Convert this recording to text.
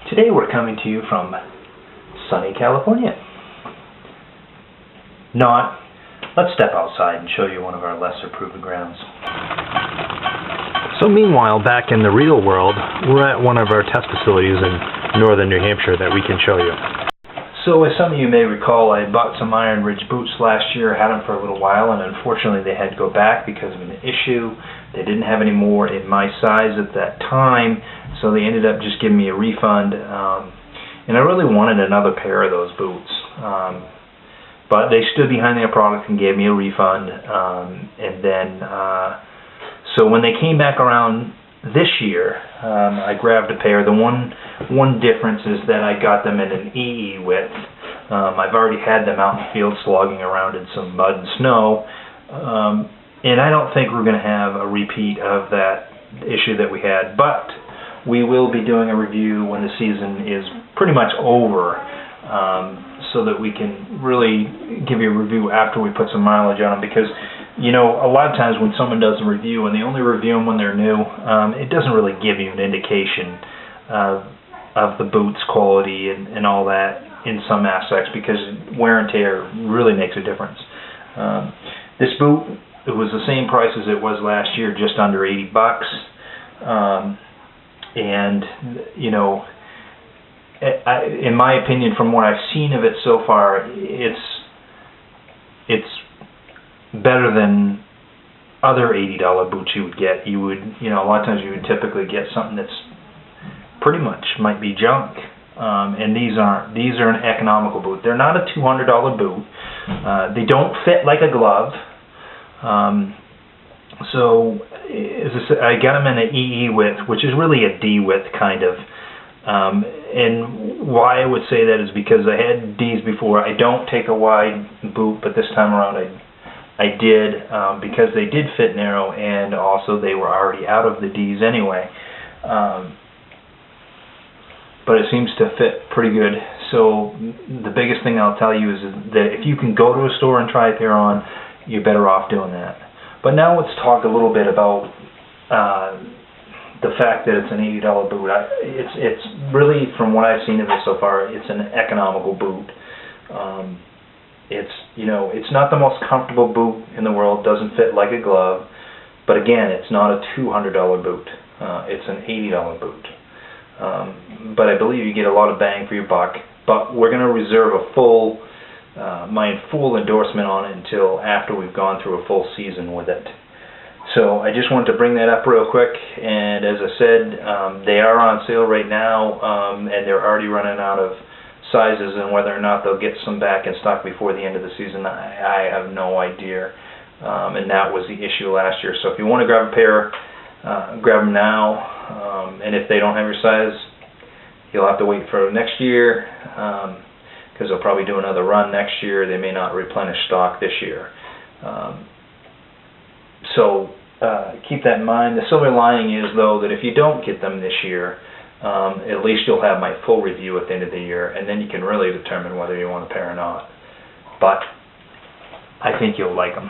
Today we're coming to you from sunny California. Let's step outside and show you one of our lesser proving grounds. So meanwhile, back in the real world, we're at one of our test facilities in northern New Hampshire that we can show you. So as some of you may recall, I bought some Iron Ridge boots last year, had them for a little while, and unfortunately they had to go back because of an issue. They didn't have any more in my size at that time, so they ended up just giving me a refund. And I really wanted another pair of those boots. But they stood behind their product and gave me a refund. So when they came back around this year, I grabbed a pair. The one difference is that I got them in an EE width. I've already had them out in the field slogging around in some mud and snow. And I don't think we're going to have a repeat of that issue that we had. But we will be doing a review when the season is pretty much over, so that we can really give you a review after we put some mileage on them, because you know, a lot of times when someone does a review and they only review them when they're new, it doesn't really give you an indication of the boot's quality and all that in some aspects, because wear and tear really makes a difference. This boot, it was the same price as it was last year, just under $80. And you know, in my opinion, from what I've seen of it so far, it's better than other $80 boots you would get. You know, a lot of times you would typically get something that's pretty much might be junk. And these aren't. These are an economical boot. They're not a $200 boot. They don't fit like a glove. So as I said, I got them in an EE width, which is really a D width kind of. And why I would say that is because I had Ds before. I don't take a wide boot, but this time around I did, because they did fit narrow, and also they were already out of the Ds anyway. But it seems to fit pretty good. So the biggest thing I'll tell you is that if you can go to a store and try a pair on, you're better off doing that. But now let's talk a little bit about the fact that it's an $80 boot. It's really, from what I've seen of it so far, it's an economical boot. It's not the most comfortable boot in the world. Doesn't fit like a glove, but again, it's not a $200 boot. It's an $80 boot. But I believe you get a lot of bang for your buck. But we're going to reserve my full endorsement on it until after we've gone through a full season with it. So I just wanted to bring that up real quick, and as I said, they are on sale right now, and they're already running out of sizes, and whether or not they'll get some back in stock before the end of the season, I have no idea. And that was the issue last year. So if you want to grab a pair, grab them now, and if they don't have your size, you'll have to wait for next year, because they'll probably do another run next year. They may not replenish stock this year. So keep that in mind. The silver lining is, though, that if you don't get them this year, at least you'll have my full review at the end of the year, and then you can really determine whether you want a pair or not. But I think you'll like them.